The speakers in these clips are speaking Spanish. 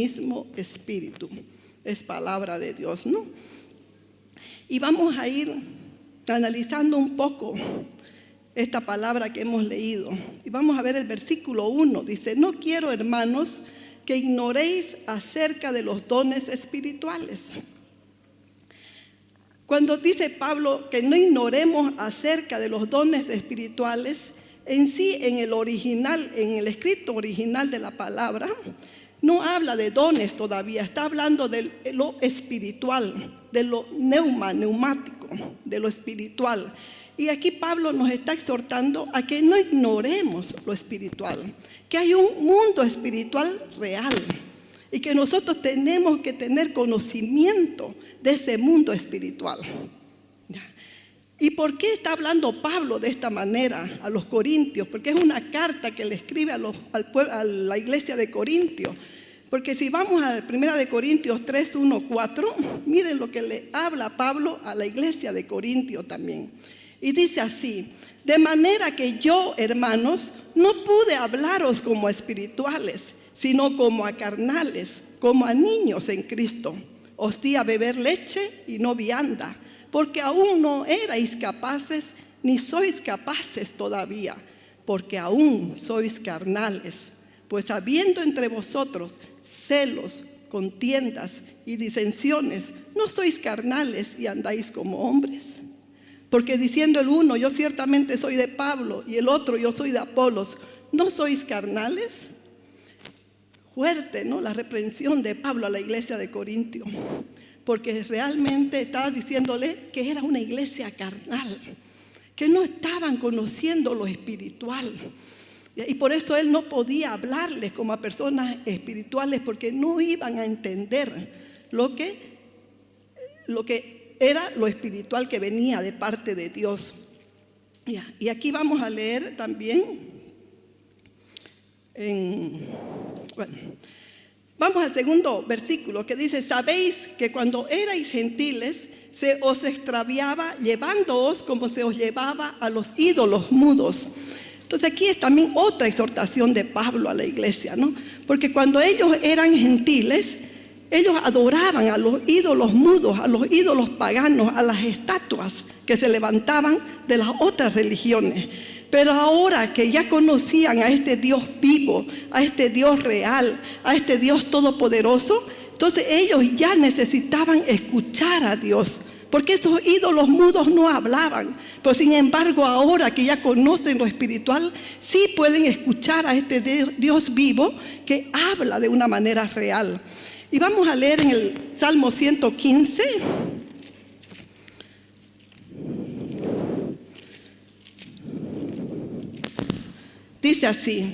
mismo espíritu. Es palabra de Dios, ¿no? Y vamos a ir analizando un poco esta palabra que hemos leído. Y vamos a ver el versículo 1. Dice: no quiero, hermanos, que ignoréis acerca de los dones espirituales. Cuando dice Pablo que no ignoremos acerca de los dones espirituales, en sí, en el original, en el escrito original de la palabra, no habla de dones todavía, está hablando de lo espiritual, de lo neumático, de lo espiritual. Y aquí Pablo nos está exhortando a que no ignoremos lo espiritual, que hay un mundo espiritual real y que nosotros tenemos que tener conocimiento de ese mundo espiritual. ¿Y por qué está hablando Pablo de esta manera a los corintios? Porque es una carta que le escribe a la iglesia de Corintios. Porque si vamos a 1 Corintios 3, 1, 4, miren lo que le habla Pablo a la iglesia de Corintios también. Y dice así: de manera que yo, hermanos, no pude hablaros como a espirituales, sino como a carnales, como a niños en Cristo. Os di a beber leche y no vianda, porque aún no erais capaces, ni sois capaces todavía, porque aún sois carnales. Pues habiendo entre vosotros celos, contiendas y disensiones, ¿no sois carnales y andáis como hombres? Porque diciendo el uno: yo ciertamente soy de Pablo, y el otro: yo soy de Apolos, ¿no sois carnales? Fuerte, ¿no? La reprensión de Pablo a la iglesia de Corintios, porque realmente estaba diciéndole que era una iglesia carnal, que no estaban conociendo lo espiritual. Y por eso él no podía hablarles como a personas espirituales, porque no iban a entender lo que era lo espiritual que venía de parte de Dios. Y aquí vamos a leer también vamos al segundo versículo, que dice: sabéis que cuando erais gentiles se os extraviaba, llevándoos como se os llevaba a los ídolos mudos. Entonces aquí es también otra exhortación de Pablo a la iglesia, ¿no? Porque cuando ellos eran gentiles, ellos adoraban a los ídolos mudos, a los ídolos paganos, a las estatuas que se levantaban de las otras religiones. Pero ahora que ya conocían a este Dios vivo, a este Dios real, a este Dios todopoderoso, entonces ellos ya necesitaban escuchar a Dios, porque esos ídolos mudos no hablaban. Pero sin embargo, ahora que ya conocen lo espiritual, sí pueden escuchar a este Dios vivo que habla de una manera real. Y vamos a leer en el Salmo 115. Dice así: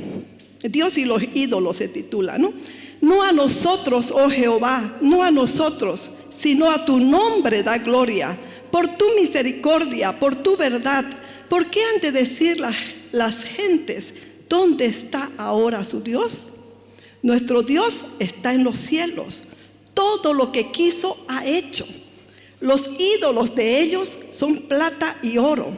Dios y los ídolos se titula, ¿no? No a nosotros, oh Jehová, no a nosotros, sino a tu nombre da gloria, por tu misericordia, por tu verdad. ¿Por qué han de decir las gentes: ¿dónde está ahora su Dios? Nuestro Dios está en los cielos, todo lo que quiso ha hecho. Los ídolos de ellos son plata y oro,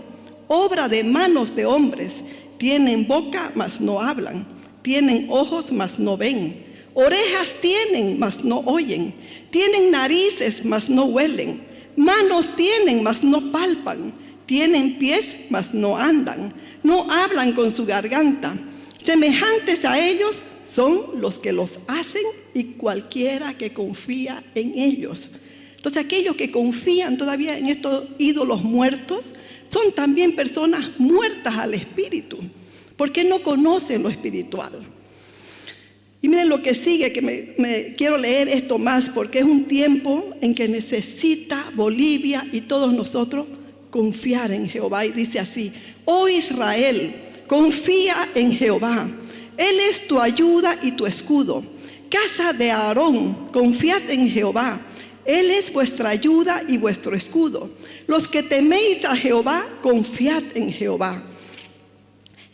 obra de manos de hombres. Tienen boca, mas no hablan. Tienen ojos, mas no ven. Orejas tienen, mas no oyen. Tienen narices, mas no huelen. Manos tienen, mas no palpan. Tienen pies, mas no andan. No hablan con su garganta. Semejantes a ellos son los que los hacen y cualquiera que confía en ellos. Entonces aquellos que confían todavía en estos ídolos muertos son también personas muertas al espíritu, porque no conocen lo espiritual. Y miren lo que sigue, que me quiero leer esto más, porque es un tiempo en que necesita Bolivia y todos nosotros confiar en Jehová. Y dice así: oh Israel, confía en Jehová, Él es tu ayuda y tu escudo. Casa de Aarón, confiad en Jehová, Él es vuestra ayuda y vuestro escudo. Los que teméis a Jehová, confiad en Jehová.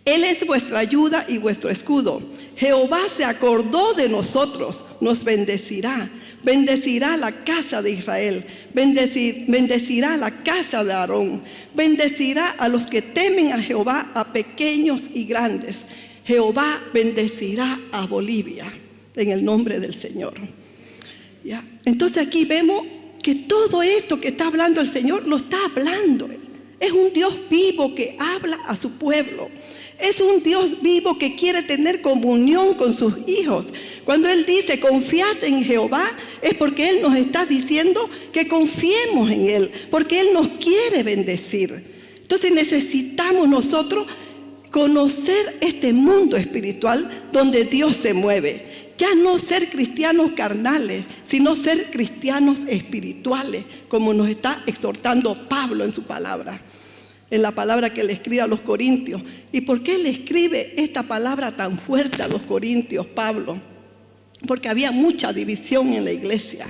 Él es vuestra ayuda y vuestro escudo. Jehová se acordó de nosotros, nos bendecirá. Bendecirá la casa de Israel, bendecirá la casa de Aarón. Bendecirá a los que temen a Jehová, a pequeños y grandes. Jehová bendecirá a Bolivia. en el nombre del Señor. ¿Ya? Entonces aquí vemos que todo esto que está hablando el Señor lo está hablando Él. Es un Dios vivo que habla a su pueblo. Es un Dios vivo que quiere tener comunión con sus hijos. Cuando Él dice confiad en Jehová, es porque Él nos está diciendo que confiemos en Él, porque Él nos quiere bendecir. Entonces necesitamos nosotros conocer este mundo espiritual donde Dios se mueve. Ya no ser cristianos carnales, sino ser cristianos espirituales, como nos está exhortando Pablo en su palabra, en la palabra que le escribe a los Corintios. ¿Y por qué le escribe esta palabra tan fuerte a los Corintios, Pablo? Porque había mucha división en la iglesia,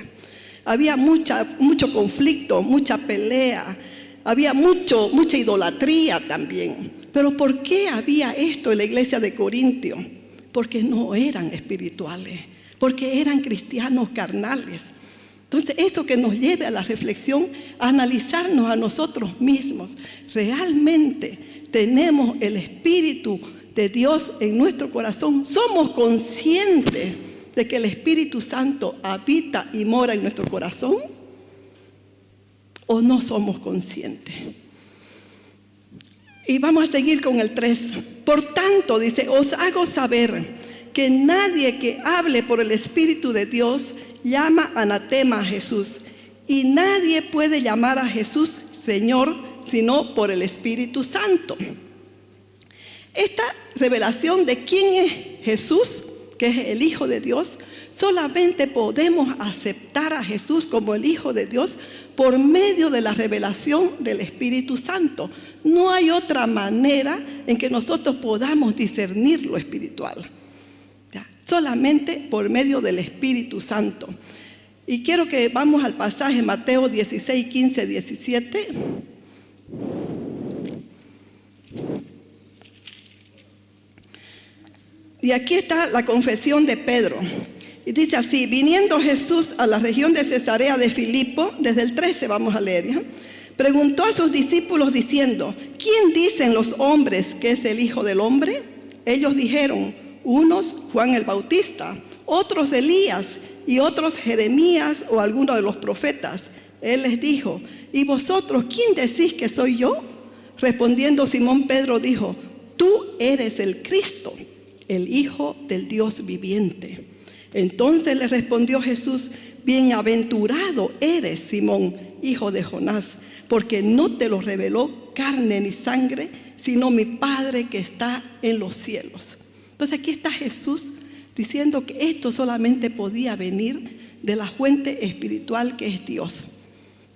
había mucho conflicto, mucha pelea, había mucha idolatría también. Pero ¿por qué había esto en la iglesia de Corintio? Porque no eran espirituales, porque eran cristianos carnales. Entonces eso que nos lleve a la reflexión, a analizarnos a nosotros mismos. ¿Realmente tenemos el Espíritu de Dios en nuestro corazón? ¿Somos conscientes de que el Espíritu Santo habita y mora en nuestro corazón? ¿O no somos conscientes? Y vamos a seguir con el 3. Por tanto, dice, os hago saber que nadie que hable por el Espíritu de Dios llama anatema a Jesús. Y nadie puede llamar a Jesús Señor sino por el Espíritu Santo. Esta revelación de quién es Jesús, que es el Hijo de Dios, solamente podemos aceptar a Jesús como el Hijo de Dios por medio de la revelación del Espíritu Santo. No hay otra manera en que nosotros podamos discernir lo espiritual. ¿Ya? Solamente por medio del Espíritu Santo. Y quiero que vamos al pasaje Mateo 16, 15, 17. Y aquí está la confesión de Pedro. Y dice así: viniendo Jesús a la región de Cesarea de Filipo, desde el 13 vamos a leer, ¿ya? Preguntó a sus discípulos diciendo: ¿quién dicen los hombres que es el Hijo del Hombre? Ellos dijeron: unos Juan el Bautista, otros Elías, y otros Jeremías o alguno de los profetas. Él les dijo: ¿y vosotros quién decís que soy yo? Respondiendo Simón Pedro dijo: tú eres el Cristo, el Hijo del Dios viviente. Entonces le respondió Jesús: bienaventurado eres, Simón, hijo de Jonás, porque no te lo reveló carne ni sangre, sino mi Padre que está en los cielos. Entonces aquí está Jesús diciendo que esto solamente podía venir de la fuente espiritual que es Dios.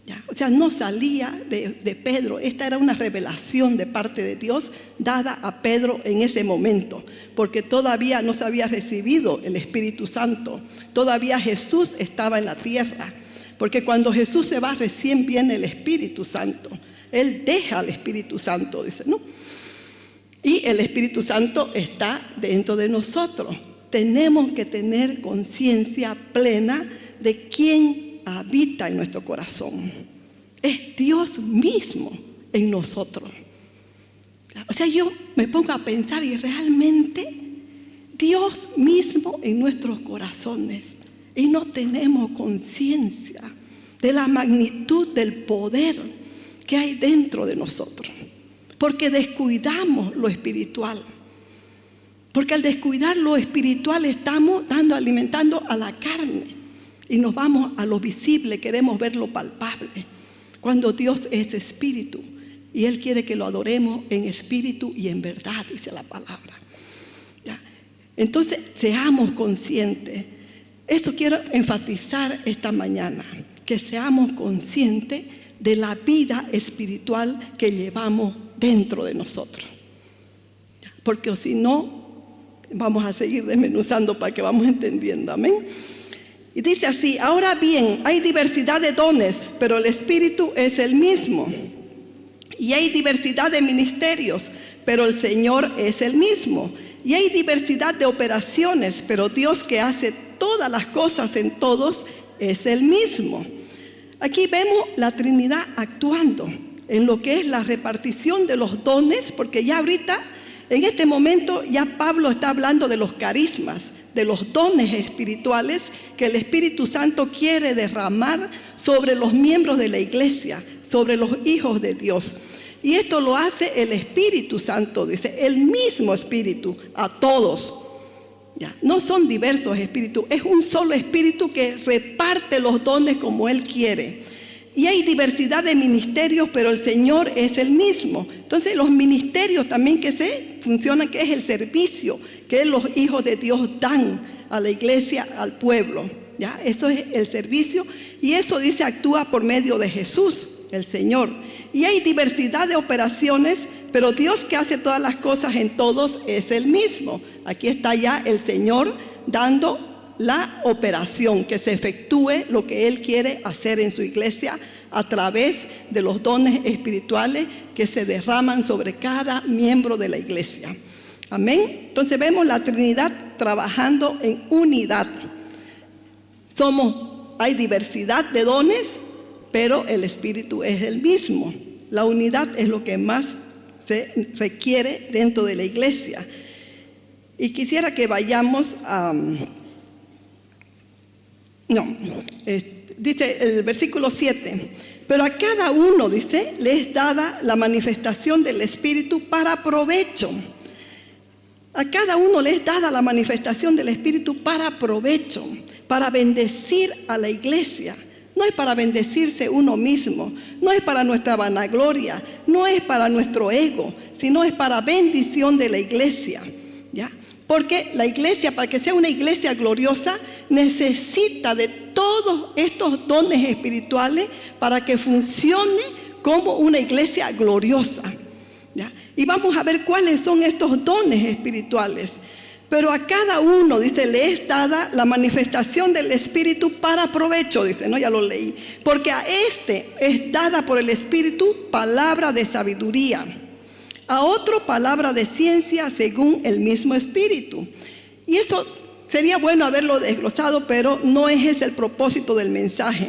¿Ya? O sea, no salía de Pedro. Esta era una revelación de parte de Dios dada a Pedro en ese momento, porque todavía no se había recibido el Espíritu Santo. Todavía Jesús estaba en la tierra, porque cuando Jesús se va recién viene el Espíritu Santo. Él deja al Espíritu Santo, dice, ¿no? Y el Espíritu Santo está dentro de nosotros. Tenemos que tener conciencia plena de quién habita en nuestro corazón. Es Dios mismo en nosotros. O sea, yo me pongo a pensar y realmente Dios mismo en nuestros corazones, y no tenemos conciencia de la magnitud del poder que hay dentro de nosotros, porque descuidamos lo espiritual. Porque al descuidar lo espiritual estamos alimentando a la carne. Y nos vamos a lo visible, queremos ver lo palpable. Cuando Dios es espíritu y Él quiere que lo adoremos en espíritu y en verdad, dice la palabra. ¿Ya? Entonces, seamos conscientes. Esto quiero enfatizar esta mañana, que seamos conscientes de la vida espiritual que llevamos dentro de nosotros. Porque si no, vamos a seguir desmenuzando para que vamos entendiendo. Amén. Y dice así: ahora bien, hay diversidad de dones, pero el Espíritu es el mismo. Y hay diversidad de ministerios, pero el Señor es el mismo. Y hay diversidad de operaciones, pero Dios que hace todas las cosas en todos es el mismo. Aquí vemos la Trinidad actuando en lo que es la repartición de los dones, porque ya ahorita, en este momento, ya Pablo está hablando de los carismas, de los dones espirituales que el Espíritu Santo quiere derramar sobre los miembros de la iglesia, sobre los hijos de Dios. Y esto lo hace el Espíritu Santo, dice, el mismo Espíritu, a todos. Ya, no son diversos espíritus, es un solo Espíritu que reparte los dones como Él quiere. Y hay diversidad de ministerios, pero el Señor es el mismo. Entonces los ministerios también que se funcionan, que es el servicio que los hijos de Dios dan a la iglesia, al pueblo. ¿Ya? Eso es el servicio, y eso dice actúa por medio de Jesús, el Señor. Y hay diversidad de operaciones, pero Dios que hace todas las cosas en todos es el mismo. Aquí está ya el Señor dando la operación, que se efectúe lo que Él quiere hacer en su iglesia a través de los dones espirituales que se derraman sobre cada miembro de la iglesia. Amén. Entonces vemos la Trinidad trabajando en unidad. Hay diversidad de dones, pero el Espíritu es el mismo. La unidad es lo que más se requiere dentro de la iglesia. Y quisiera que vayamos a... dice el versículo 7, pero a cada uno, dice, le es dada la manifestación del Espíritu para provecho. A cada uno le es dada la manifestación del Espíritu para provecho, para bendecir a la iglesia. No es para bendecirse uno mismo, no es para nuestra vanagloria, no es para nuestro ego, sino es para bendición de la iglesia. ¿Ya? Porque la iglesia, para que sea una iglesia gloriosa, necesita de todos estos dones espirituales para que funcione como una iglesia gloriosa. ¿Ya? Y vamos a ver cuáles son estos dones espirituales. Pero a cada uno, dice, le es dada la manifestación del Espíritu para provecho, dice, ¿no? Ya lo leí. Porque a este es dada por el Espíritu palabra de sabiduría, a otro palabra de ciencia según el mismo Espíritu. Y eso sería bueno haberlo desglosado, pero no es ese el propósito del mensaje.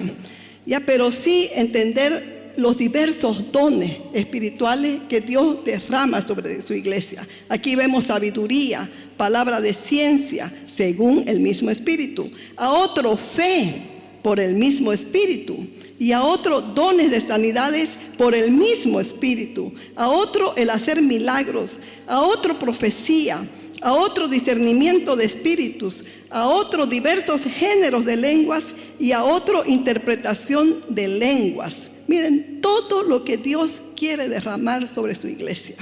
Ya, pero sí entender los diversos dones espirituales que Dios derrama sobre su iglesia. Aquí vemos sabiduría, palabra de ciencia según el mismo Espíritu, a otro fe por el mismo Espíritu, y a otro dones de sanidades por el mismo Espíritu, a otro el hacer milagros, a otro profecía, a otro discernimiento de espíritus, a otro diversos géneros de lenguas y a otro interpretación de lenguas. Miren, todo lo que Dios quiere derramar sobre su iglesia,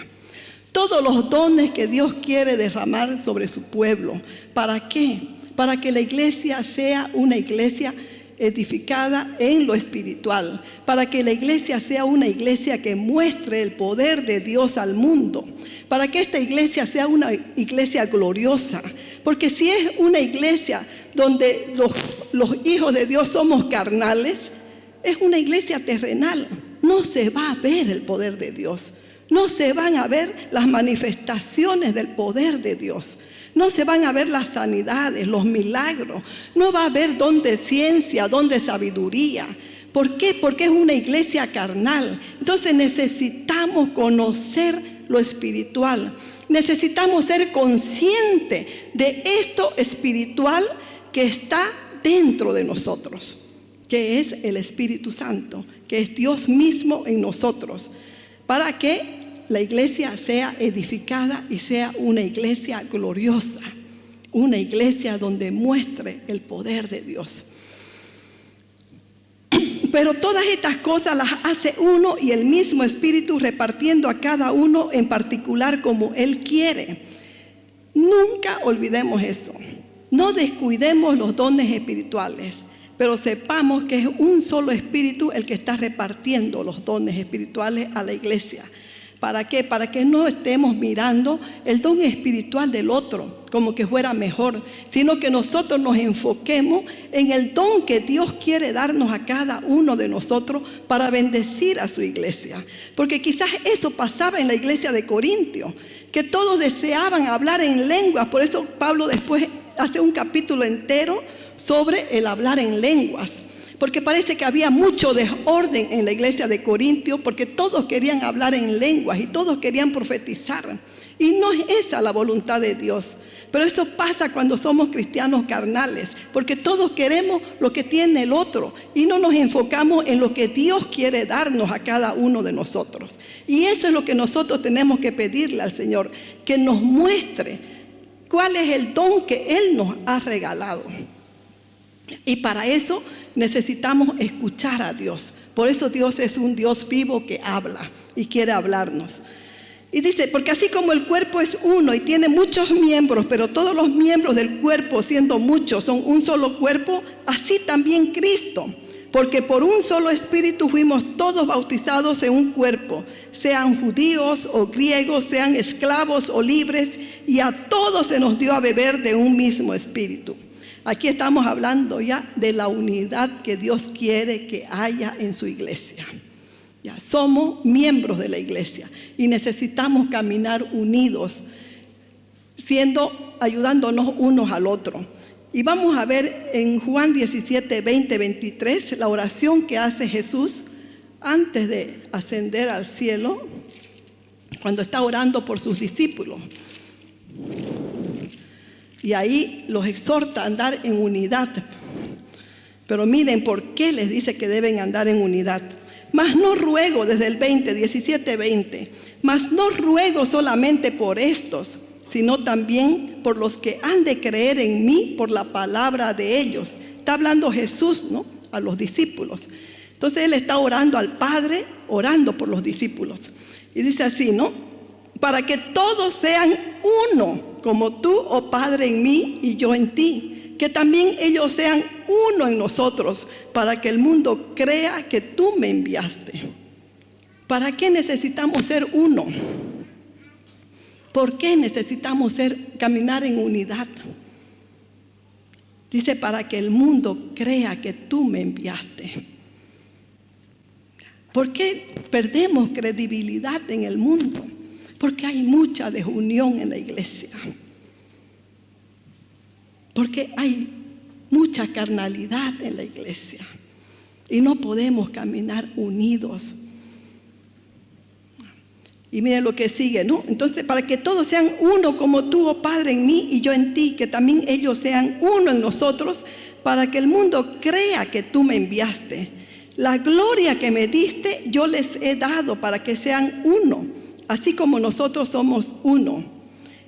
todos los dones que Dios quiere derramar sobre su pueblo. ¿Para qué? Para que la iglesia sea una iglesia edificada en lo espiritual, para que la iglesia sea una iglesia que muestre el poder de Dios al mundo, para que esta iglesia sea una iglesia gloriosa. Porque si es una iglesia donde los hijos de Dios somos carnales, es una iglesia terrenal. No se va a ver el poder de Dios, no se van a ver las manifestaciones del poder de Dios, no se van a ver las sanidades, los milagros, no va a haber don de ciencia, don de sabiduría. ¿Por qué? Porque es una iglesia carnal. Entonces necesitamos conocer lo espiritual, necesitamos ser conscientes de esto espiritual que está dentro de nosotros, que es el Espíritu Santo, que es Dios mismo en nosotros, para que la iglesia sea edificada y sea una iglesia gloriosa, una iglesia donde muestre el poder de Dios. Pero todas estas cosas las hace uno y el mismo Espíritu, repartiendo a cada uno en particular como Él quiere. Nunca olvidemos eso. No descuidemos los dones espirituales, pero sepamos que es un solo Espíritu el que está repartiendo los dones espirituales a la iglesia. ¿Para qué? Para que no estemos mirando el don espiritual del otro como que fuera mejor, sino que nosotros nos enfoquemos en el don que Dios quiere darnos a cada uno de nosotros para bendecir a su iglesia. Porque quizás eso pasaba en la iglesia de Corintio, que todos deseaban hablar en lenguas. Por eso Pablo después hace un capítulo entero sobre el hablar en lenguas. Porque parece que había mucho desorden en la iglesia de Corintio, porque todos querían hablar en lenguas y todos querían profetizar. Y no es esa la voluntad de Dios. Pero eso pasa cuando somos cristianos carnales, porque todos queremos lo que tiene el otro y no nos enfocamos en lo que Dios quiere darnos a cada uno de nosotros. Y eso es lo que nosotros tenemos que pedirle al Señor, que nos muestre cuál es el don que Él nos ha regalado. Y para eso necesitamos escuchar a Dios. Por eso Dios es un Dios vivo que habla y quiere hablarnos. Y dice, porque así como el cuerpo es uno y tiene muchos miembros, pero todos los miembros del cuerpo, siendo muchos, son un solo cuerpo, así también Cristo. Porque por un solo espíritu fuimos todos bautizados en un cuerpo, sean judíos o griegos, sean esclavos o libres, y a todos se nos dio a beber de un mismo espíritu. Aquí estamos hablando ya de la unidad que Dios quiere que haya en su iglesia. Ya somos miembros de la iglesia y necesitamos caminar unidos, ayudándonos unos al otro. Y vamos a ver en Juan 17, 20, 23, la oración que hace Jesús antes de ascender al cielo, cuando está orando por sus discípulos. Y ahí los exhorta a andar en unidad. Pero miren por qué les dice que deben andar en unidad. Mas no ruego, desde el 17, 20, mas no ruego solamente por estos, sino también por los que han de creer en mí por la palabra de ellos. Está hablando Jesús, ¿no?, a los discípulos. Entonces Él está orando al Padre, orando por los discípulos. Y dice así, ¿no? Para que todos sean uno, como tú, oh Padre, en mí y yo en ti. Que también ellos sean uno en nosotros, para que el mundo crea que tú me enviaste. ¿Para qué necesitamos ser uno? ¿Por qué necesitamos caminar en unidad? Dice, para que el mundo crea que tú me enviaste. ¿Por qué perdemos credibilidad en el mundo? Porque hay mucha desunión en la iglesia. Porque hay mucha carnalidad en la iglesia. Y no podemos caminar unidos. Y miren lo que sigue, ¿no? Entonces, para que todos sean uno como tú, oh Padre, en mí y yo en ti, que también ellos sean uno en nosotros, para que el mundo crea que tú me enviaste. La gloria que me diste, yo les he dado para que sean uno, así como nosotros somos uno.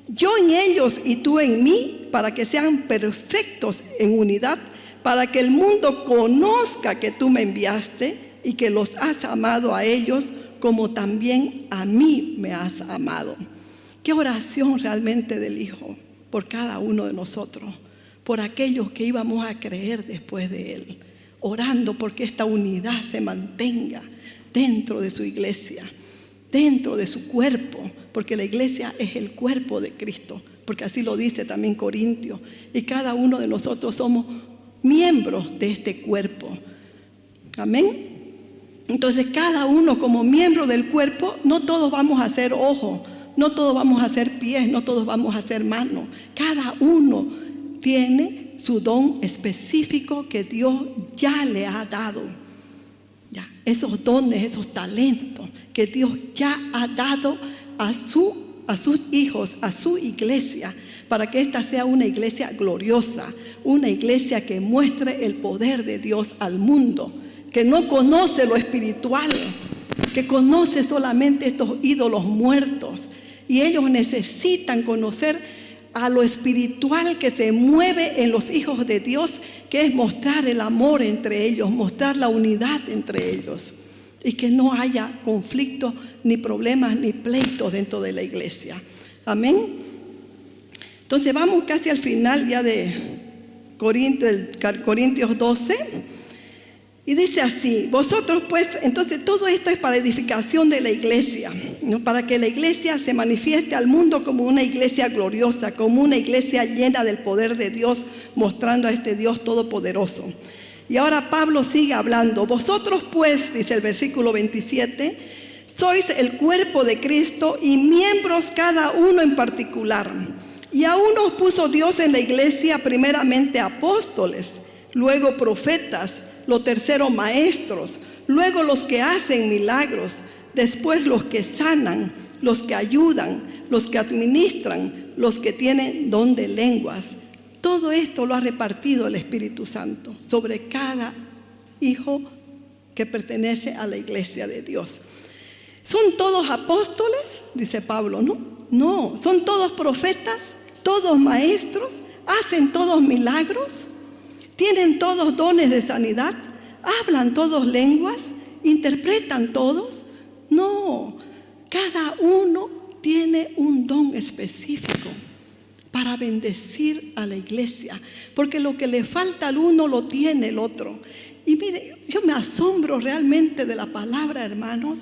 Yo en ellos y tú en mí, para que sean perfectos en unidad, para que el mundo conozca que tú me enviaste y que los has amado a ellos como también a mí me has amado. Qué oración realmente del Hijo por cada uno de nosotros, por aquellos que íbamos a creer después de Él, orando porque esta unidad se mantenga dentro de su iglesia, dentro de su cuerpo, porque la iglesia es el cuerpo de Cristo, porque así lo dice también Corintios, y cada uno de nosotros somos miembros de este cuerpo. Amén. Entonces cada uno como miembro del cuerpo, no todos vamos a ser ojos, no todos vamos a ser pies, no todos vamos a ser manos. Cada uno tiene su don específico que Dios ya le ha dado. Ya, esos dones, esos talentos que Dios ya ha dado a sus hijos, a su iglesia, para que esta sea una iglesia gloriosa, una iglesia que muestre el poder de Dios al mundo, que no conoce lo espiritual, que conoce solamente estos ídolos muertos. Y ellos necesitan conocer a lo espiritual que se mueve en los hijos de Dios, que es mostrar el amor entre ellos, mostrar la unidad entre ellos. Y que no haya conflictos, ni problemas, ni pleitos dentro de la iglesia. Amén. Entonces vamos casi al final ya de Corintios 12. Y dice así, vosotros pues, entonces todo esto es para edificación de la iglesia, ¿no? Para que la iglesia se manifieste al mundo como una iglesia gloriosa, como una iglesia llena del poder de Dios, mostrando a este Dios todopoderoso. Y ahora Pablo sigue hablando, vosotros pues, dice el versículo 27, sois el cuerpo de Cristo y miembros cada uno en particular. Y a unos puso Dios en la iglesia primeramente apóstoles, luego profetas, lo tercero maestros, luego los que hacen milagros, después los que sanan, los que ayudan, los que administran, los que tienen don de lenguas. Todo esto lo ha repartido el Espíritu Santo sobre cada hijo que pertenece a la iglesia de Dios. ¿Son todos apóstoles? Dice Pablo, ¿no? No, ¿son todos profetas? ¿Todos maestros? ¿Hacen todos milagros? ¿Tienen todos dones de sanidad? ¿Hablan todos lenguas? ¿Interpretan todos? No, cada uno tiene un don específico para bendecir a la iglesia, porque lo que le falta al uno lo tiene el otro. Y mire, yo me asombro realmente de la palabra, hermanos,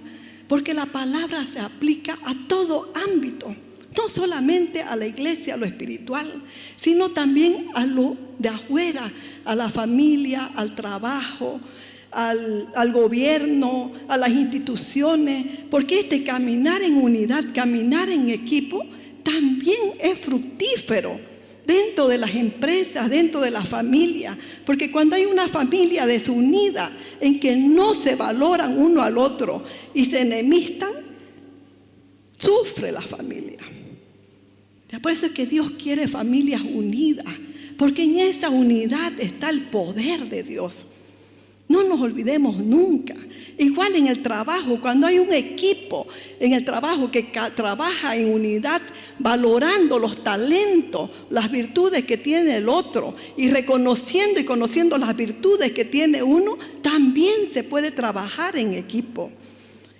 porque la palabra se aplica a todo ámbito, no solamente a la iglesia, a lo espiritual, sino también a lo de afuera, a la familia, al trabajo, al gobierno, a las instituciones, porque este caminar en unidad, caminar en equipo, también es fructífero dentro de las empresas, dentro de la familia, porque cuando hay una familia desunida en que no se valoran uno al otro y se enemistan, sufre la familia. Por eso es que Dios quiere familias unidas, porque en esa unidad está el poder de Dios. No nos olvidemos nunca. Igual en el trabajo, cuando hay un equipo en el trabajo que trabaja en unidad, valorando los talentos, las virtudes que tiene el otro y reconociendo y conociendo las virtudes que tiene uno, también se puede trabajar en equipo.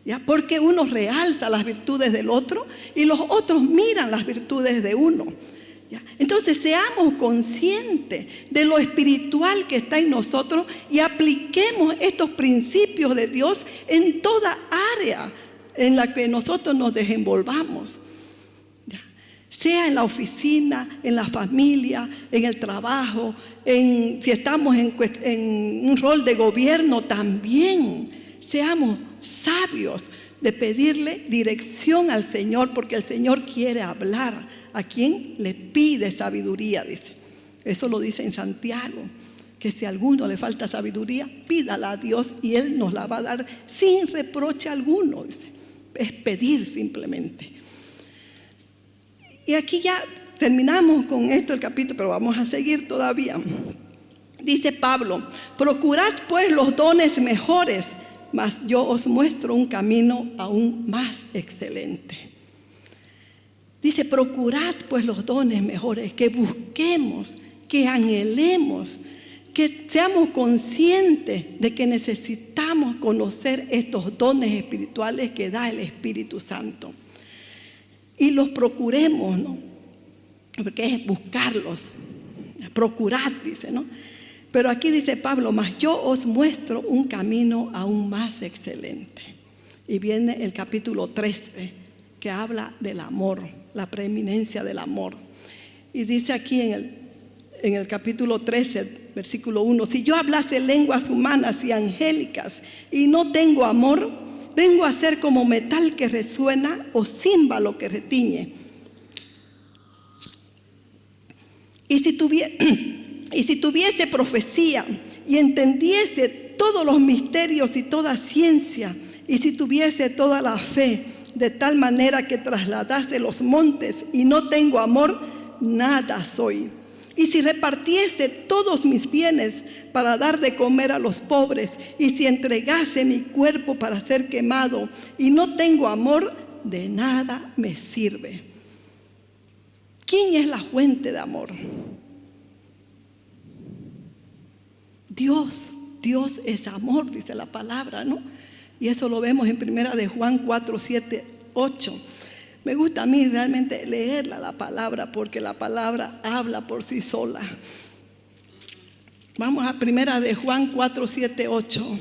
¿Ya? Porque uno realza las virtudes del otro y los otros miran las virtudes de uno. ¿Ya? Entonces seamos conscientes de lo espiritual que está en nosotros y apliquemos estos principios de Dios en toda área en la que nosotros nos desenvolvamos. ¿Ya? Sea en la oficina, en la familia, en el trabajo, si estamos en un rol de gobierno también. Seamos sabios de pedirle dirección al Señor, porque el Señor quiere hablar. ¿A quién le pide sabiduría? Dice. Eso lo dice en Santiago, que si a alguno le falta sabiduría, pídala a Dios y Él nos la va a dar sin reproche alguno. Dice. Es pedir simplemente. Y aquí ya terminamos con esto el capítulo, pero vamos a seguir todavía. Dice Pablo: procurad pues los dones mejores, mas yo os muestro un camino aún más excelente. Dice: procurad pues los dones mejores, que busquemos, que anhelemos, que seamos conscientes de que necesitamos conocer estos dones espirituales que da el Espíritu Santo. Y los procuremos, ¿no? Porque es buscarlos, procurad, dice, ¿no? Pero aquí dice Pablo: mas yo os muestro un camino aún más excelente. Y viene el capítulo 13, que habla del amor, la preeminencia del amor. Y dice aquí en el capítulo 13, versículo 1: si yo hablase lenguas humanas y angélicas y no tengo amor, vengo a ser como metal que resuena o címbalo que retiñe. Y si tuviese profecía y entendiese todos los misterios y toda ciencia, y si tuviese toda la fe, de tal manera que trasladase los montes y no tengo amor, nada soy. Y si repartiese todos mis bienes para dar de comer a los pobres, y si entregase mi cuerpo para ser quemado y no tengo amor, de nada me sirve. ¿Quién es la fuente de amor? Dios. Dios es amor, dice la palabra, ¿no? Y eso lo vemos en 1 de Juan 4, 7, 8. Me gusta a mí realmente leerla la palabra, porque la palabra habla por sí sola. Vamos a 1 de Juan 4, 7, 8.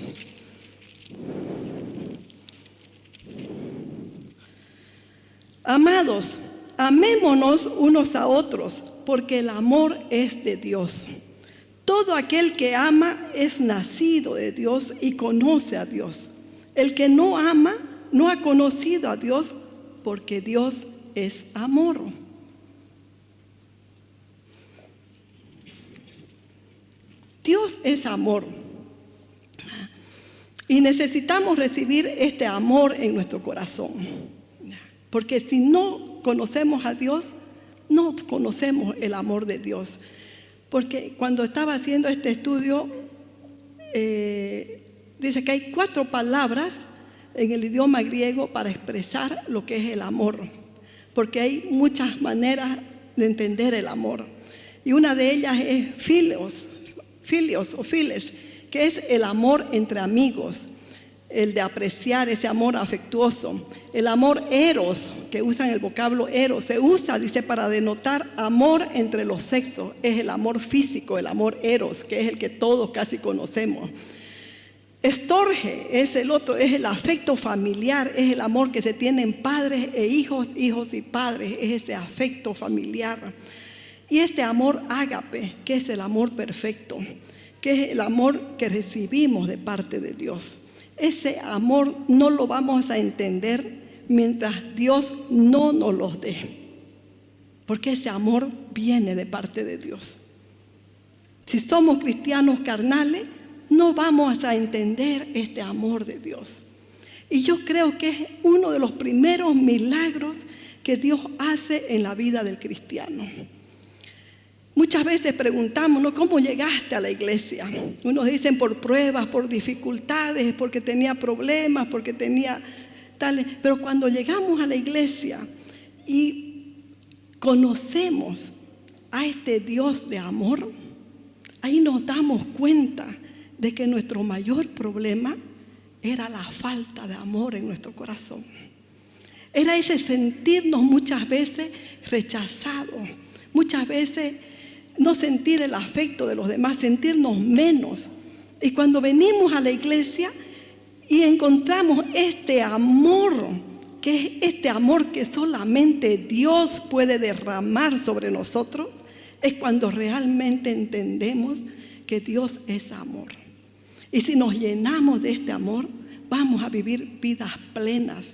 Amados, amémonos unos a otros, porque el amor es de Dios. Todo aquel que ama es nacido de Dios y conoce a Dios. El que no ama no ha conocido a Dios, porque Dios es amor. Dios es amor. Y necesitamos recibir este amor en nuestro corazón. Porque si no conocemos a Dios, no conocemos el amor de Dios. Porque cuando estaba haciendo este estudio, dice que hay 4 palabras en el idioma griego para expresar lo que es el amor. Porque hay muchas maneras de entender el amor. Y una de ellas es filios o files, que es el amor entre amigos, el de apreciar ese amor afectuoso. El amor eros, que usan el vocablo eros, se usa, dice, para denotar amor entre los sexos. Es el amor físico, el amor eros, que es el que todos casi conocemos. Estorge es el otro, es el afecto familiar, es el amor que se tiene en padres e hijos, hijos y padres, es ese afecto familiar. Y este amor ágape, que es el amor perfecto, que es el amor que recibimos de parte de Dios. Ese amor no lo vamos a entender mientras Dios no nos lo dé, porque ese amor viene de parte de Dios. Si somos cristianos carnales, no vamos a entender este amor de Dios. Y yo creo que es uno de los primeros milagros que Dios hace en la vida del cristiano. Muchas veces preguntamos, ¿no?, ¿cómo llegaste a la iglesia? Unos dicen por pruebas, por dificultades, porque tenía problemas, porque tenía tales. Pero cuando llegamos a la iglesia y conocemos a este Dios de amor, ahí nos damos cuenta de que nuestro mayor problema era la falta de amor en nuestro corazón. Era ese sentirnos muchas veces rechazados, muchas veces no sentir el afecto de los demás, sentirnos menos. Y cuando venimos a la iglesia y encontramos este amor, que es este amor que solamente Dios puede derramar sobre nosotros, es cuando realmente entendemos que Dios es amor. Y si nos llenamos de este amor, vamos a vivir vidas plenas.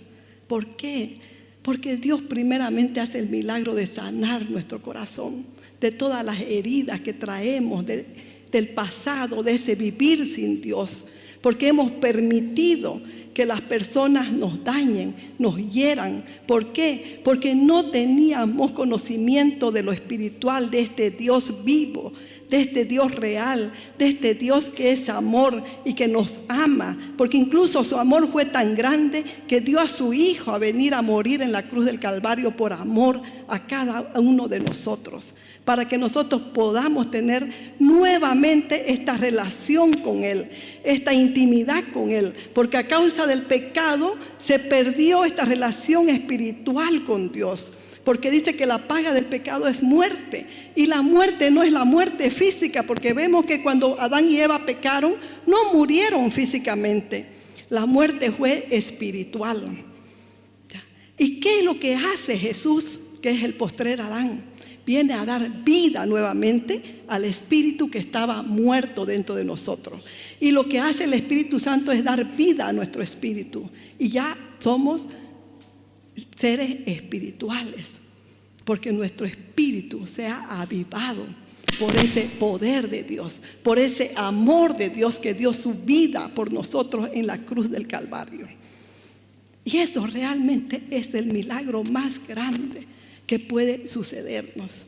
¿Por qué? Porque Dios primeramente hace el milagro de sanar nuestro corazón de todas las heridas que traemos del pasado, de ese vivir sin Dios. Porque hemos permitido que las personas nos dañen, nos hieran. ¿Por qué? Porque no teníamos conocimiento de lo espiritual, de este Dios vivo, de este Dios real, de este Dios que es amor y que nos ama, porque incluso su amor fue tan grande que dio a su Hijo a venir a morir en la cruz del Calvario por amor a cada uno de nosotros, para que nosotros podamos tener nuevamente esta relación con Él, esta intimidad con Él, porque a causa del pecado se perdió esta relación espiritual con Dios. Porque dice que la paga del pecado es muerte. Y la muerte no es la muerte física, porque vemos que cuando Adán y Eva pecaron, no murieron físicamente. La muerte fue espiritual. ¿Y qué es lo que hace Jesús, que es el postrer Adán? Viene a dar vida nuevamente al espíritu que estaba muerto dentro de nosotros. Y lo que hace el Espíritu Santo es dar vida a nuestro espíritu. Y ya somos seres espirituales, porque nuestro espíritu se ha avivado por ese poder de Dios, por ese amor de Dios que dio su vida por nosotros en la cruz del Calvario. Y eso realmente es el milagro más grande que puede sucedernos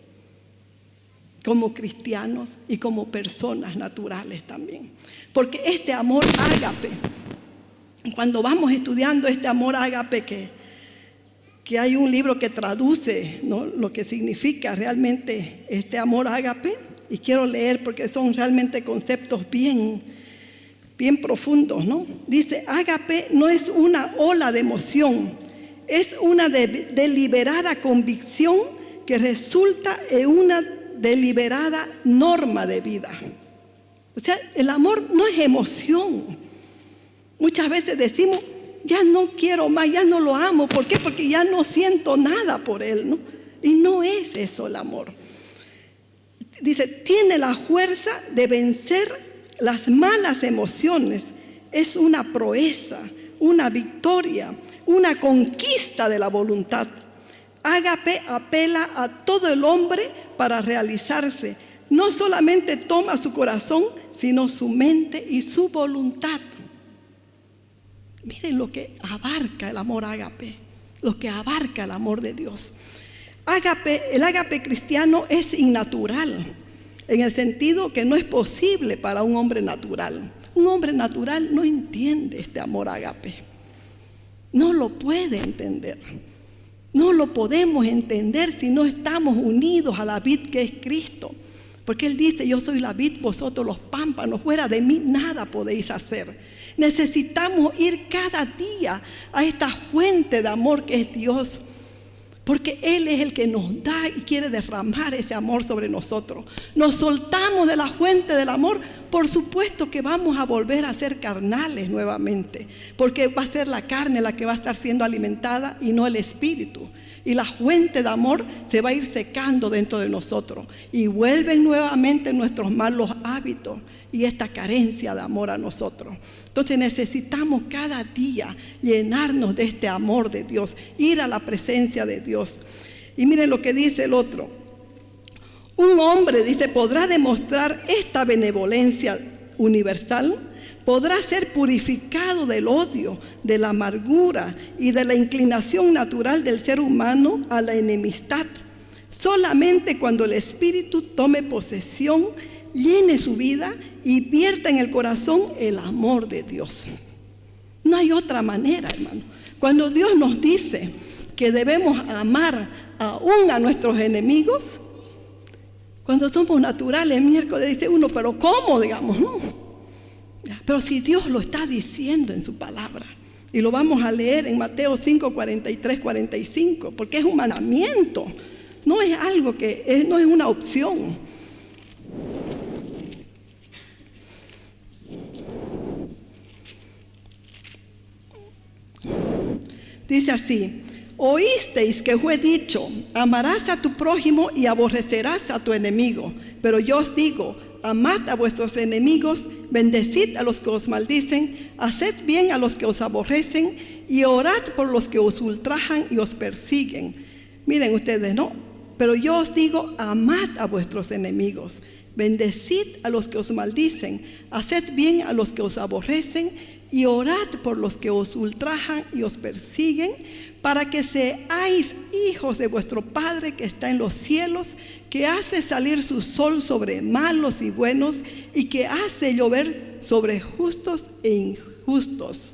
como cristianos y como personas naturales también. Porque este amor ágape, cuando vamos estudiando este amor ágape, que hay un libro que traduce, ¿no?, lo que significa realmente este amor ágape, y quiero leer porque son realmente conceptos bien profundos, ¿no? Dice, ágape no es una ola de emoción, es una deliberada convicción que resulta en una deliberada norma de vida. O sea, el amor no es emoción. Muchas veces decimos, ya no quiero más, ya no lo amo. ¿Por qué? Porque ya no siento nada por él, ¿no? Y no es eso el amor. Dice, tiene la fuerza de vencer las malas emociones. Es una proeza, una victoria, una conquista de la voluntad. Ágape apela a todo el hombre para realizarse. No solamente toma su corazón, sino su mente y su voluntad. Miren lo que abarca el amor ágape, lo que abarca el amor de Dios. El ágape cristiano es innatural, en el sentido que no es posible para un hombre natural. Un hombre natural no entiende este amor ágape. No lo puede entender. No lo podemos entender si no estamos unidos a la vid que es Cristo. Porque Él dice, yo soy la vid, vosotros los pámpanos, fuera de mí nada podéis hacer. Necesitamos ir cada día a esta fuente de amor que es Dios. Porque Él es el que nos da y quiere derramar ese amor sobre nosotros. Nos soltamos de la fuente del amor, por supuesto que vamos a volver a ser carnales nuevamente. Porque va a ser la carne la que va a estar siendo alimentada y no el espíritu. Y la fuente de amor se va a ir secando dentro de nosotros. Y vuelven nuevamente nuestros malos hábitos y esta carencia de amor a nosotros. Entonces necesitamos cada día llenarnos de este amor de Dios, ir a la presencia de Dios. Y miren lo que dice el otro. Un hombre, dice, podrá demostrar esta benevolencia universal, podrá ser purificado del odio, de la amargura y de la inclinación natural del ser humano a la enemistad, solamente cuando el Espíritu tome posesión, llene su vida y vierta en el corazón el amor de Dios. No hay otra manera, hermano. Cuando Dios nos dice que debemos amar aún a nuestros enemigos, cuando somos naturales, miércoles dice uno, pero ¿cómo? Digamos, no. Pero si Dios lo está diciendo en su palabra, y lo vamos a leer en Mateo 5, 43, 45, porque es un mandamiento, no es algo que no es una opción. Dice así: oísteis que fue dicho, amarás a tu prójimo y aborrecerás a tu enemigo. Pero yo os digo, amad a vuestros enemigos, bendecid a los que os maldicen, haced bien a los que os aborrecen y orad por los que os ultrajan y os persiguen. Miren ustedes, ¿no? Pero yo os digo, amad a vuestros enemigos, bendecid a los que os maldicen, haced bien a los que os aborrecen y orad por los que os ultrajan y os persiguen, para que seáis hijos de vuestro Padre que está en los cielos, que hace salir su sol sobre malos y buenos, y que hace llover sobre justos e injustos.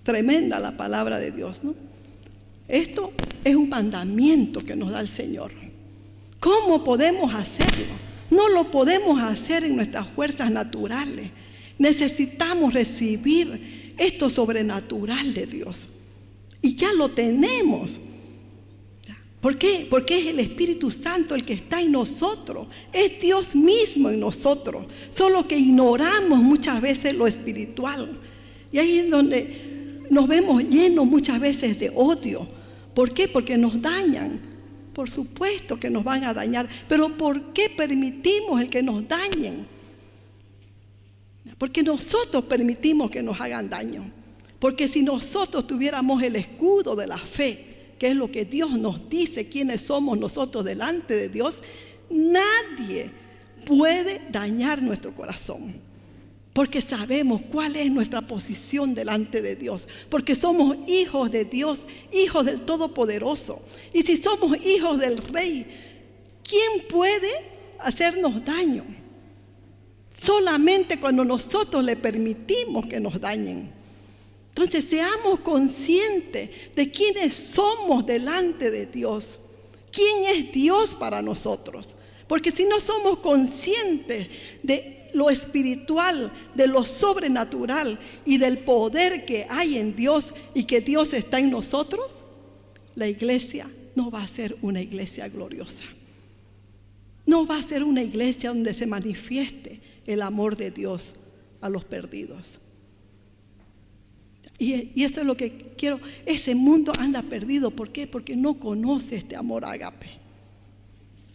Tremenda la palabra de Dios, ¿no? Esto es un mandamiento que nos da el Señor. ¿Cómo podemos hacerlo? No lo podemos hacer en nuestras fuerzas naturales. Necesitamos recibir esto sobrenatural de Dios. Y ya lo tenemos. ¿Por qué? Porque es el Espíritu Santo el que está en nosotros. Es Dios mismo en nosotros. Solo que ignoramos muchas veces lo espiritual. Y ahí es donde nos vemos llenos muchas veces de odio. ¿Por qué? Porque nos dañan. Por supuesto que nos van a dañar. Pero ¿por qué permitimos el que nos dañen? Porque nosotros permitimos que nos hagan daño. Porque si nosotros tuviéramos el escudo de la fe, que es lo que Dios nos dice, quiénes somos nosotros delante de Dios, nadie puede dañar nuestro corazón. Porque sabemos cuál es nuestra posición delante de Dios. Porque somos hijos de Dios, hijos del Todopoderoso. Y si somos hijos del Rey, ¿quién puede hacernos daño? Solamente cuando nosotros le permitimos que nos dañen. Entonces seamos conscientes de quiénes somos delante de Dios. ¿Quién es Dios para nosotros? Porque si no somos conscientes de lo espiritual, de lo sobrenatural y del poder que hay en Dios y que Dios está en nosotros, la iglesia no va a ser una iglesia gloriosa. No va a ser una iglesia donde se manifieste el amor de Dios a los perdidos. Y eso es lo que quiero. Ese mundo anda perdido. ¿Por qué? Porque no conoce este amor ágape.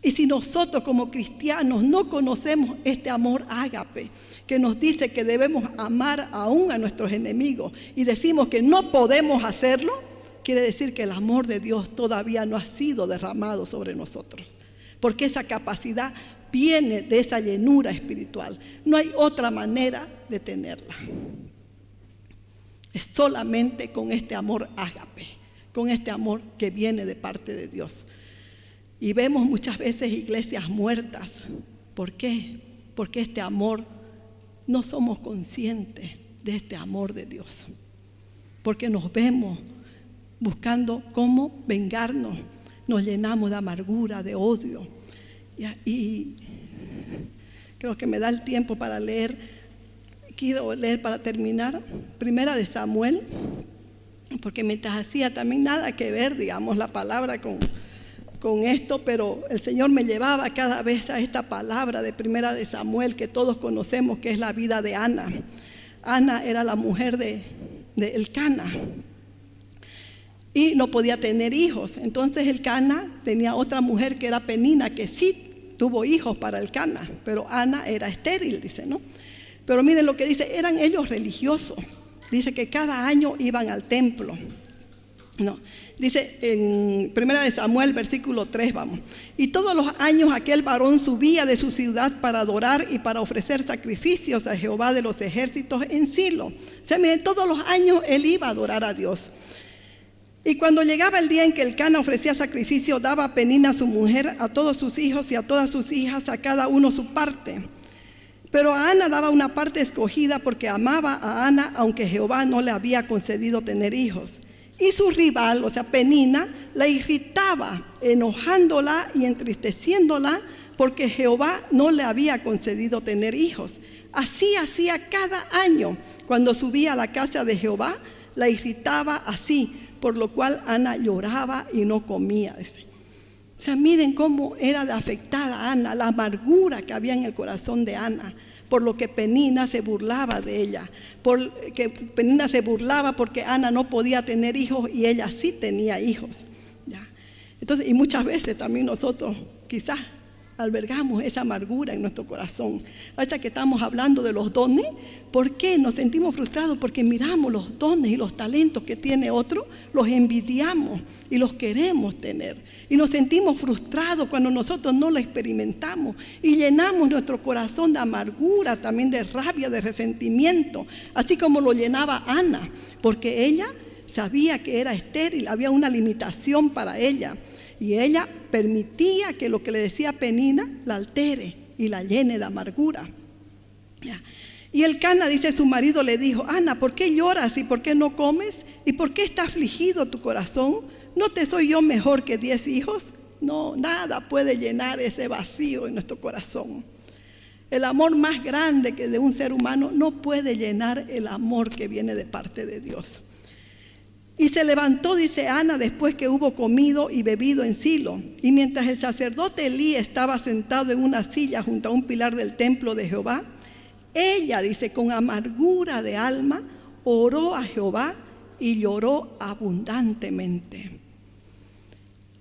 Y si nosotros como cristianos no conocemos este amor ágape, que nos dice que debemos amar aún a nuestros enemigos, y decimos que no podemos hacerlo, quiere decir que el amor de Dios todavía no ha sido derramado sobre nosotros. Porque esa capacidad viene de esa llenura espiritual. No hay otra manera de tenerla. Es solamente con este amor ágape, con este amor que viene de parte de Dios. Y vemos muchas veces iglesias muertas. ¿Por qué? Porque este amor, no somos conscientes de este amor de Dios. Porque nos vemos buscando cómo vengarnos. Nos llenamos de amargura, de odio. Y creo que me da el tiempo para leer. Quiero leer para terminar Primera de Samuel, porque mientras hacía también nada que ver, digamos, la palabra con esto, pero el Señor me llevaba cada vez a esta palabra de Primera de Samuel que todos conocemos, que es la vida de Ana. Ana era la mujer de Elcana y no podía tener hijos. Entonces Elcana tenía otra mujer que era Penina, que sí tuvo hijos para Elcana, pero Ana era estéril, dice, ¿no? Pero miren lo que dice, eran ellos religiosos. Dice que cada año iban al templo. No, dice en Primera de Samuel, versículo 3, vamos. Y todos los años aquel varón subía de su ciudad para adorar y para ofrecer sacrificios a Jehová de los ejércitos en Silo. O sea, miren, todos los años él iba a adorar a Dios. Y cuando llegaba el día en que Elcana ofrecía sacrificio, daba a Penina su mujer, a todos sus hijos y a todas sus hijas, a cada uno su parte. Pero a Ana daba una parte escogida porque amaba a Ana, aunque Jehová no le había concedido tener hijos. Y su rival, o sea, Penina, la irritaba, enojándola y entristeciéndola porque Jehová no le había concedido tener hijos. Así hacía cada año. Cuando subía a la casa de Jehová, la irritaba así, por lo cual Ana lloraba y no comía. O sea, miren cómo era de afectada Ana, la amargura que había en el corazón de Ana, por lo que Penina se burlaba de ella, porque Penina se burlaba porque Ana no podía tener hijos y ella sí tenía hijos. ¿Ya? Entonces, y muchas veces también nosotros quizás albergamos esa amargura en nuestro corazón. Ahorita que estamos hablando de los dones, ¿por qué nos sentimos frustrados? Porque miramos los dones y los talentos que tiene otro, los envidiamos y los queremos tener. Y nos sentimos frustrados cuando nosotros no lo experimentamos. Y llenamos nuestro corazón de amargura, también de rabia, de resentimiento, así como lo llenaba Ana, porque ella sabía que era estéril, había una limitación para ella. Y ella permitía que lo que le decía Penina la altere y la llene de amargura. Y Elcana, dice, su marido le dijo: Ana, ¿por qué lloras y por qué no comes? ¿Y por qué está afligido tu corazón? ¿No te soy yo mejor que 10 hijos? No, nada puede llenar ese vacío en nuestro corazón. El amor más grande que de un ser humano no puede llenar el amor que viene de parte de Dios. Y se levantó, dice Ana, después que hubo comido y bebido en Silo. Y mientras el sacerdote Elí estaba sentado en una silla junto a un pilar del templo de Jehová, ella, dice, con amargura de alma, oró a Jehová y lloró abundantemente.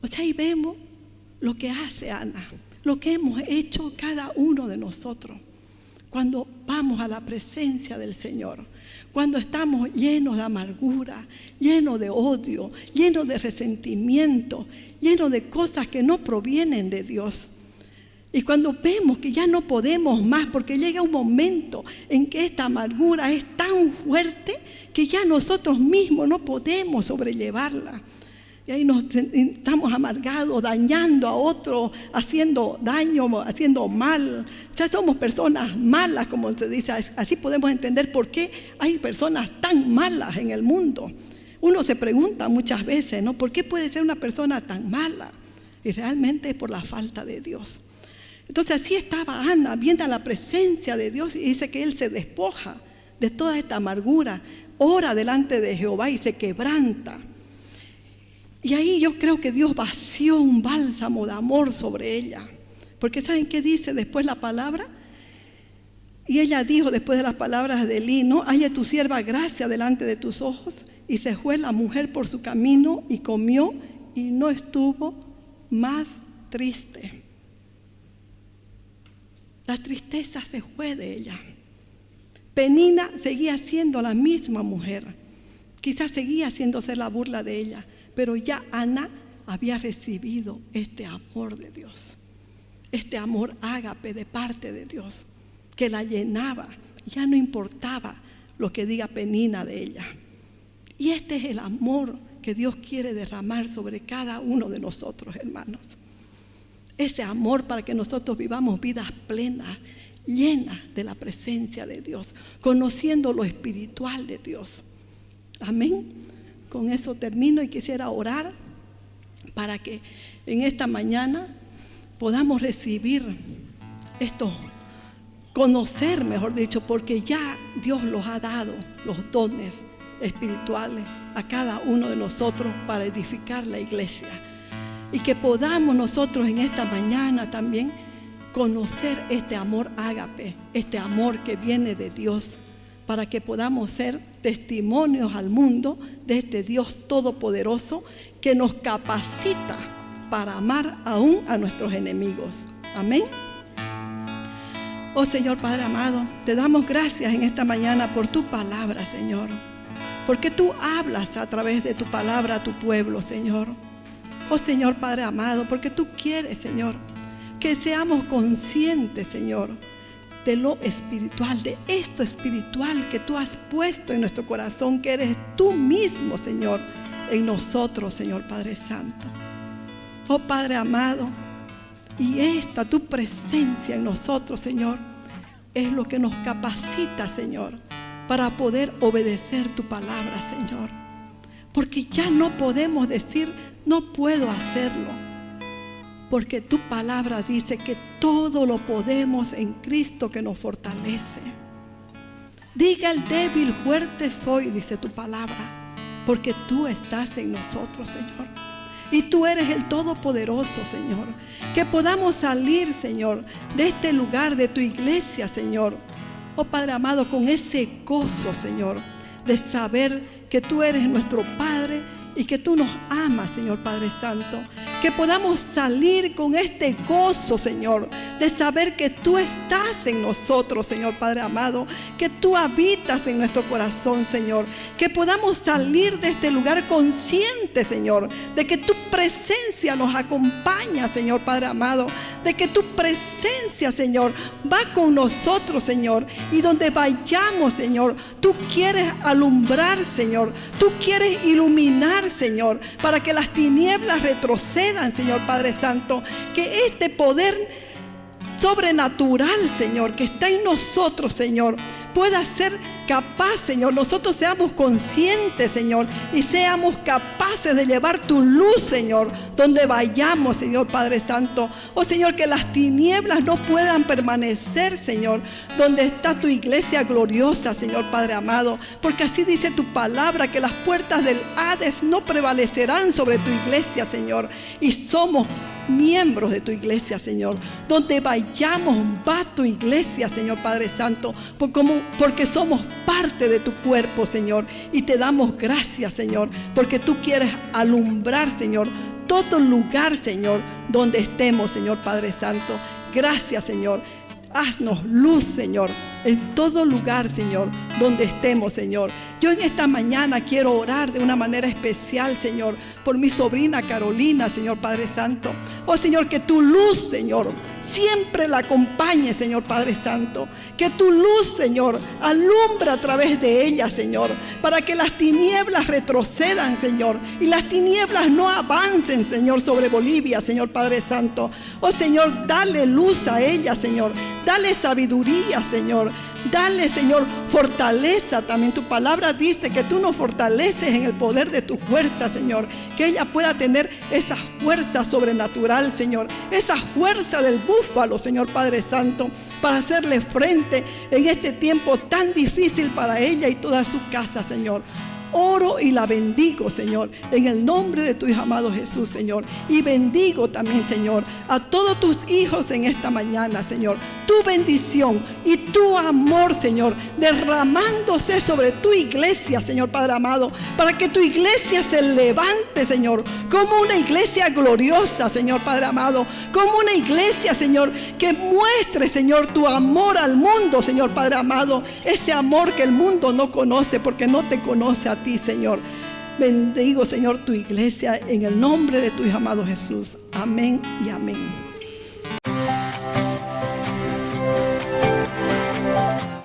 O sea, ahí vemos lo que hace Ana, lo que hemos hecho cada uno de nosotros cuando vamos a la presencia del Señor. Cuando estamos llenos de amargura, llenos de odio, llenos de resentimiento, llenos de cosas que no provienen de Dios. Y cuando vemos que ya no podemos más, porque llega un momento en que esta amargura es tan fuerte que ya nosotros mismos no podemos sobrellevarla. Y ahí estamos amargados, dañando a otros, haciendo daño, haciendo mal. O sea, somos personas malas, como se dice. Así podemos entender por qué hay personas tan malas en el mundo. Uno se pregunta muchas veces, ¿no? ¿Por qué puede ser una persona tan mala? Y realmente es por la falta de Dios. Entonces así estaba Ana, viendo a la presencia de Dios, y dice que él se despoja de toda esta amargura, ora delante de Jehová y se quebranta. Y ahí yo creo que Dios vació un bálsamo de amor sobre ella. Porque ¿saben qué dice después la palabra? Y ella dijo después de las palabras de Elí, ¿no? Halle tu sierva gracia delante de tus ojos. Y se fue la mujer por su camino y comió y no estuvo más triste. La tristeza se fue de ella. Penina seguía siendo la misma mujer. Quizás seguía haciéndose la burla de ella. Pero ya Ana había recibido este amor de Dios, este amor ágape de parte de Dios, que la llenaba. Ya no importaba lo que diga Penina de ella. Y este es el amor que Dios quiere derramar sobre cada uno de nosotros, hermanos. Ese amor para que nosotros vivamos vidas plenas, llenas de la presencia de Dios, conociendo lo espiritual de Dios. Amén. Con eso termino y quisiera orar para que en esta mañana podamos recibir esto, conocer, mejor dicho, porque ya Dios los ha dado, los dones espirituales a cada uno de nosotros para edificar la iglesia. Y que podamos nosotros en esta mañana también conocer este amor ágape, este amor que viene de Dios, para que podamos ser testimonios al mundo de este Dios todopoderoso que nos capacita para amar aún a nuestros enemigos. Amén. Oh Señor Padre amado, te damos gracias en esta mañana por tu palabra, Señor, porque tú hablas a través de tu palabra a tu pueblo, Señor. Oh Señor Padre amado, porque tú quieres, Señor, que seamos conscientes, Señor, de lo espiritual, de esto espiritual que tú has puesto en nuestro corazón, que eres tú mismo, Señor, en nosotros, Señor Padre Santo. Oh Padre amado, y esta tu presencia en nosotros, Señor, es lo que nos capacita, Señor, para poder obedecer tu palabra, Señor. Porque ya no podemos decir, no puedo hacerlo. Porque tu palabra dice que todo lo podemos en Cristo que nos fortalece. Diga el débil, fuerte soy, dice tu palabra, porque tú estás en nosotros, Señor. Y tú eres el Todopoderoso, Señor. Que podamos salir, Señor, de este lugar, de tu iglesia, Señor. Oh Padre amado, con ese gozo, Señor, de saber que tú eres nuestro Padre y que tú nos amas, Señor Padre Santo. Que podamos salir con este gozo, Señor, de saber que tú estás en nosotros, Señor Padre amado, que tú habitas en nuestro corazón, Señor. Que podamos salir de este lugar conscientes, Señor, de que tu presencia nos acompaña, Señor Padre amado, de que tu presencia, Señor, va con nosotros, Señor, y donde vayamos, Señor, tú quieres alumbrar, Señor, tú quieres iluminar, Señor, para que las tinieblas retrocedan, Señor Padre Santo, que este poder sobrenatural, Señor, que está en nosotros, Señor, pueda ser capaz, Señor, nosotros seamos conscientes, Señor, y seamos capaces de llevar tu luz, Señor, donde vayamos, Señor Padre Santo. Oh Señor, que las tinieblas no puedan permanecer, Señor, donde está tu iglesia gloriosa, Señor Padre amado, porque así dice tu palabra, que las puertas del Hades no prevalecerán sobre tu iglesia, Señor, y somos miembros de tu iglesia, Señor. Donde vayamos va tu iglesia, Señor Padre Santo, porque somos parte de tu cuerpo, Señor, y te damos gracias, Señor, porque tú quieres alumbrar, Señor, todo lugar, Señor, donde estemos, Señor Padre Santo. Gracias, Señor. Haznos luz, Señor, en todo lugar, Señor, donde estemos, Señor. Yo en esta mañana quiero orar de una manera especial, Señor, por mi sobrina Carolina, Señor Padre Santo. Oh Señor, que tu luz, Señor, siempre la acompañe, Señor Padre Santo. Que tu luz, Señor, alumbra a través de ella, Señor, para que las tinieblas retrocedan, Señor, y las tinieblas no avancen, Señor, sobre Bolivia, Señor Padre Santo. Oh Señor, dale luz a ella, Señor. Dale sabiduría, Señor. Dale, Señor, fortaleza. También tu palabra dice que tú nos fortaleces en el poder de tu fuerza, Señor. Que ella pueda tener esa fuerza sobrenatural, Señor. Esa fuerza del búfalo, Señor Padre Santo, para hacerle frente en este tiempo tan difícil para ella y toda su casa, Señor. Oro y la bendigo, Señor, en el nombre de tu Hijo amado Jesús, Señor. Y bendigo también, Señor, a todos tus hijos en esta mañana, Señor. Tu bendición y tu amor, Señor, derramándose sobre tu iglesia, Señor Padre amado, para que tu iglesia se levante, Señor, como una iglesia gloriosa, Señor Padre amado, como una iglesia, Señor, que muestre, Señor, tu amor al mundo, Señor Padre amado, ese amor que el mundo no conoce porque no te conoce a ti, Señor. Bendigo, Señor, tu iglesia en el nombre de tu Hijo amado Jesús. Amén y amén.